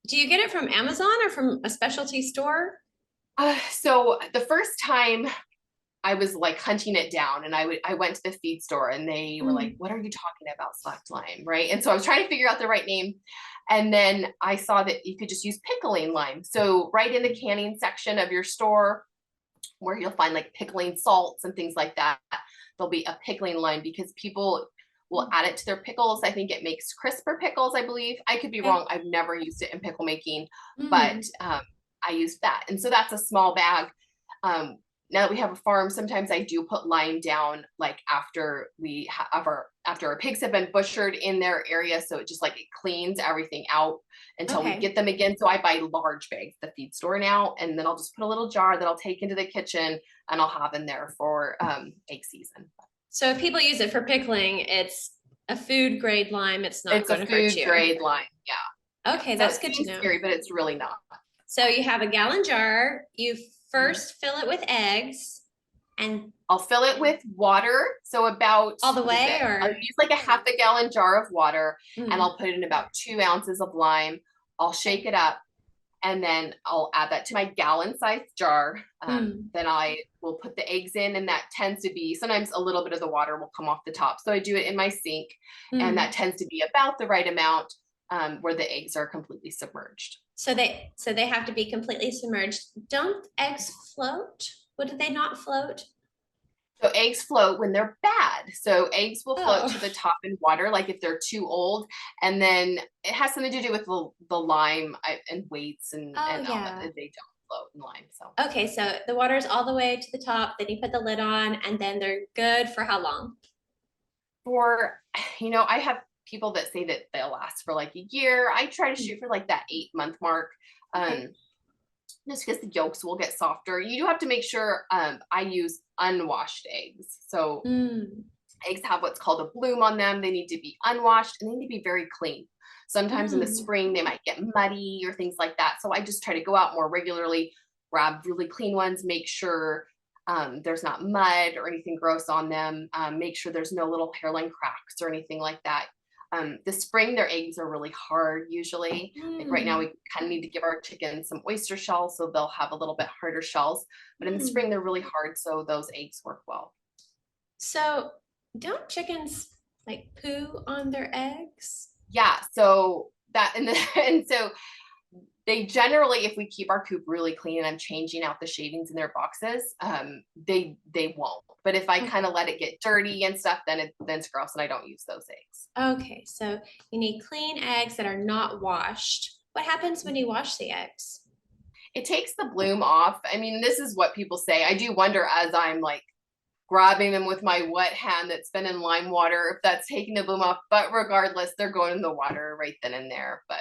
Do you get it from Amazon or from a specialty store? So the first time I was like hunting it down, and I went to the feed store, and they were like, "What are you talking about, slacked lime?" Right? And so I was trying to figure out the right name. And then I saw that you could just use pickling lime. So right in the canning section of your store, where you'll find like pickling salts and things like that, there'll be a pickling lime, because people will add it to their pickles. I think it makes crisper pickles, I believe. I could be wrong. I've never used it in pickle making, but I used that. And so that's a small bag. Now that we have a farm, sometimes I do put lime down, like after our pigs have been butchered in their area. So it just like, it cleans everything out until we get them again. So I buy large bags at the feed store now, and then I'll just put a little jar that I'll take into the kitchen, and I'll have in there for egg season. So if people use it for pickling, it's a food grade lime. It's not going to hurt you. It's a food grade lime. Yeah. Okay. That's good to know. Scary, but it's really not. So you have a gallon jar. You first fill it with eggs, and I'll fill it with water. So about all the way, or I'll use like a half a gallon jar of water, and I'll put in about 2 ounces of lime. I'll shake it up, and then I'll add that to my gallon sized jar. Then I will put the eggs in, and that tends to be, sometimes a little bit of the water will come off the top. So I do it in my sink, and that tends to be about the right amount, where the eggs are completely submerged. So they have to be completely submerged. Don't eggs float? Would they not float? So eggs float when they're bad. So eggs will float to the top in water, like if they're too old. And then it has something to do with the lime and weights and all that. They don't float in lime. So okay, so the water's all the way to the top, then you put the lid on, and then they're good for how long? I have people that say that they'll last for like a year. I try to shoot for like that 8-month mark. Just because the yolks will get softer. You do have to make sure I use unwashed eggs. So eggs have what's called a bloom on them. They need to be unwashed, and they need to be very clean. Sometimes in the spring, they might get muddy or things like that. So I just try to go out more regularly, grab really clean ones, make sure there's not mud or anything gross on them. Make sure there's no little hairline cracks or anything like that. The spring, their eggs are really hard usually. Like right now, Mm, we kind of need to give our chickens some oyster shells, so they'll have a little bit harder shells. But in the mm. spring, they're really hard, so those eggs work well. So don't chickens like poo on their eggs? Yeah, so that and and so they generally, if we keep our coop really clean and I'm changing out the shavings in their boxes, they won't. But if I kind Okay. of let it get dirty and stuff, then it's gross and I don't use those eggs. Okay, so you need clean eggs that are not washed. What happens when you wash the eggs? It takes the bloom off. I mean, this is what people say. I do wonder as I'm like grabbing them with my wet hand that's been in lime water if that's taking the bloom off. But regardless, they're going in the water right then and there. But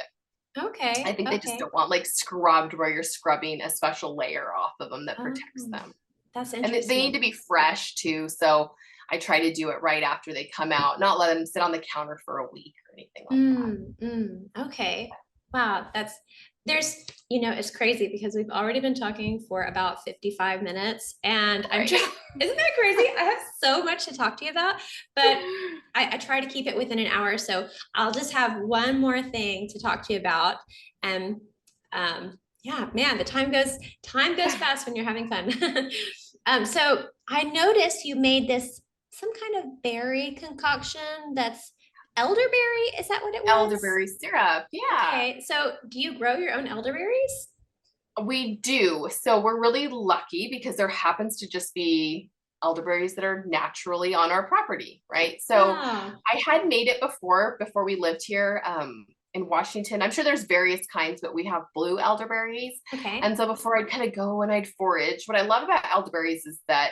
I Okay, think they just okay. don't want like scrubbed where you're scrubbing a special layer off of them that protects Oh, them. that's And they need to interesting. be fresh too. So I try to do it right after they come out, not let them sit on the counter for a week or anything like that. Okay. Wow, it's crazy because we've already been talking for about 55 minutes and I'm Right. just, isn't that crazy? I have so much to talk to you about, but I try to keep it within an hour. So I'll just have one more thing to talk to you about. And yeah, man, the time goes fast when you're having fun. So I noticed you made this some kind of berry concoction that's elderberry. Is that what it was? Elderberry syrup. Yeah. Okay, so do you grow your own elderberries? We do. So we're really lucky because there happens to just be elderberries that are naturally on our property, right? So Oh, I had made it before we lived here in Washington. I'm sure there's various kinds, but we have blue elderberries. okay. And so before I'd kind of go and I'd forage, what I love about elderberries is that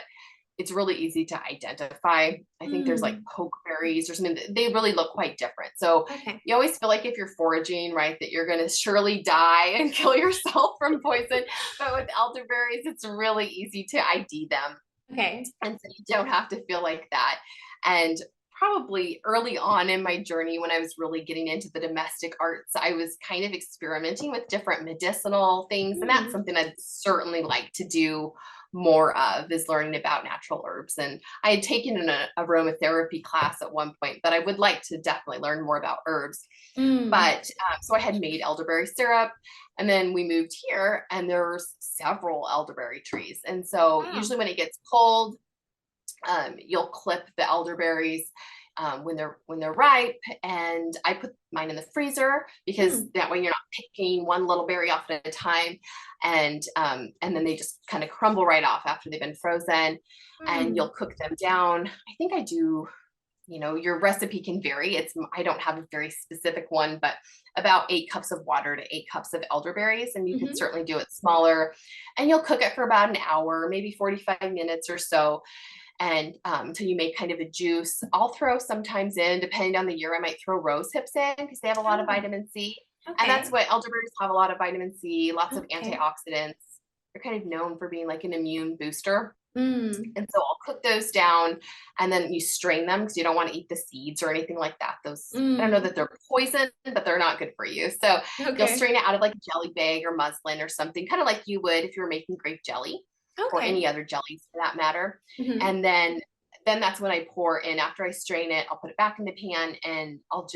it's really easy to identify. I think there's like Mm, pokeberries or something. They really look quite different. So okay. you always feel like if you're foraging, right, that you're going to surely die and kill yourself from poison. But with elderberries, it's really easy to ID them. Okay. And so you don't have to feel like that. And probably early on in my journey, when I was really getting into the domestic arts, I was kind of experimenting with different medicinal things. And that's Mm, something I'd certainly like to do more of, is learning about natural herbs. And I had taken an aromatherapy class at one point, but I would like to definitely learn more about herbs. mm. But so I had made elderberry syrup, and then we moved here, and there's several elderberry trees. And so Wow. usually when it gets cold, you'll clip the elderberries when they're ripe, and I put mine in the freezer because Mm, that way you're not picking one little berry off at a time, and then they just kind of crumble right off after they've been frozen, and mm. you'll cook them down. I think I do. Your recipe can vary. I don't have a very specific one, but about 8 cups of water to 8 cups of elderberries, and you could Hmm. certainly do it smaller, and you'll cook it for about an hour, maybe 45 minutes or so, and until you make kind of a juice. I'll throw sometimes in, depending on the year, I might throw rose hips in because they have a lot of Oh, vitamin C. And that's okay. what elderberries have, a lot of vitamin C, lots of Okay. antioxidants. They're kind of known for being like an immune booster. Mm, And so I'll cook those down, and then you strain them because you don't want to eat the seeds or anything like that. I don't know mm. that they're poison, but they're not good for you. So you'll Okay. strain it out of like a jelly bag or muslin or something, kind of like you would if you were making grape jelly or any Okay. other jellies for that matter. Hmm. And then that's when I pour in. After I strain it, I'll put it back in the pan, and I'll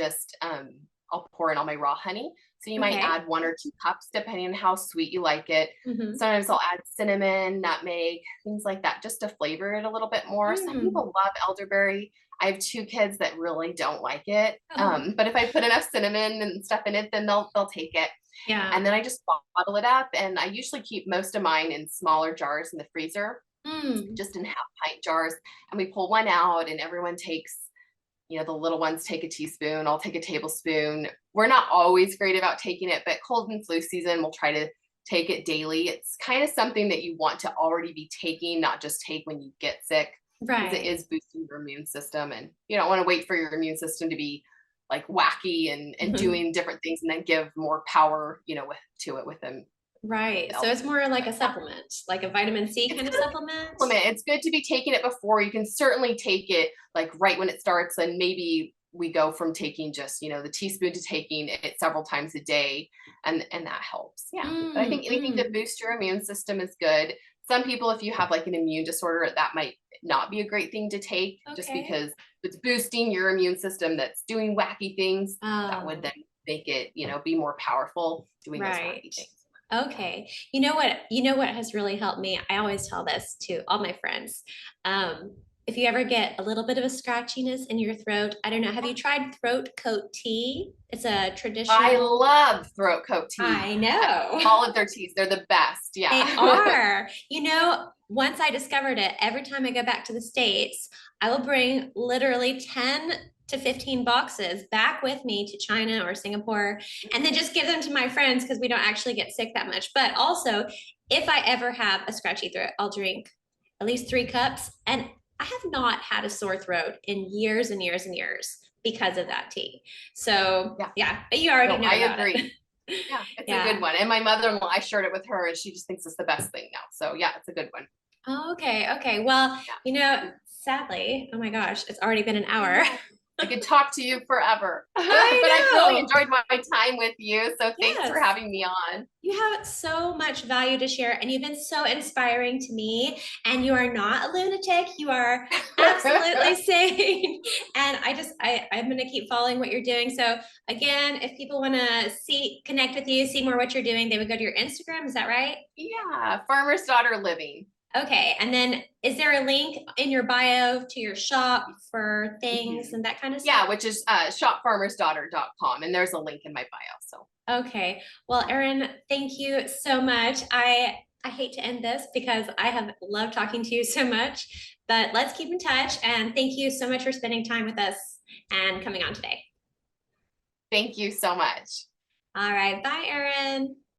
pour in all my raw honey. So you might Okay. add 1 or 2 cups depending on how sweet you like it. Hmm. Sometimes I'll add cinnamon, nutmeg, things like that, just to flavor it a little bit more. Some Mm. people love elderberry. I have 2 kids that really don't like it. Oh, But if I put enough cinnamon and stuff in it, then they'll take it. yeah. And then I just bottle it up, and I usually keep most of mine in smaller jars in the freezer, Mm. just in half pint jars. And we pull one out, and everyone takes, the little ones take a teaspoon, I'll take a tablespoon. We're not always great about taking it, but cold and flu season, we'll try to take it daily. It's kind of something that you want to already be taking, not just take when you get sick, because it Right. is boosting your immune system. And you don't want to wait for your immune system to be like wacky and doing different things and then give more power, to it with them with Right. So it's elderberry. more like But a supplement, like a vitamin C it's kind of good supplement. supplement. It's good to be taking it before. You can certainly take it like right when it starts, and maybe we go from taking just, the teaspoon to taking it several times a day, and that helps. Yeah. But I Mm, think anything to mm. boost your immune system is good. some people, if you have like an immune disorder, that might not be a great thing to take just Okay. because it's boosting your immune system that's doing wacky things. That would Oh, then make it, be more powerful doing those right. wacky things. Okay. You know what has really helped me? I always tell this to all my friends. Um, if you ever get a little bit of a scratchiness in your throat, I don't know, have you tried throat coat tea? It's a I traditional. love throat coat tea. I know. All of their teas, they're the best. They Yeah. are. Once I discovered it, every time I go back to the States, I will bring literally 10 to 15 boxes back with me to China or Singapore, and then just give them to my friends because we don't actually get sick that much. But also, if I ever have a scratchy throat, I'll drink at least 3 cups. And I have not had a sore throat in years and years and years because of that tea. So, Yeah. yeah, but you already No, know I about it. agree. Yeah, it's a good Yeah. one. And my mother-in-law, I shared it with her and she just thinks it's the best thing now. So yeah, it's a good one. Oh, okay. Okay. Well, Yeah. sadly, oh my gosh, it's already been an I hour. know. I could talk to you forever, but I've really I know. enjoyed my time with you. So thanks for Yes. having me on. You have so much value to share, and you've been so inspiring to me. And you are not a lunatic. You are absolutely sane. And I'm going to keep following what you're doing. So, again, if people want to connect with you, see more what you're doing, they would go to your Instagram. Is that right? Yeah, farmer's daughter living. Okay. And then is there a link in your bio to your shop for things Mhm. and that kind of stuff? Yeah, which is shopfarmersdaughter.com. And there's a link in my bio. So Okay. Well, Erinn, thank you so much. I hate to end this because I have loved talking to you so much, but let's keep in touch. And thank you so much for spending time with us and coming on today. thank you so much. All right. Bye, Erinn.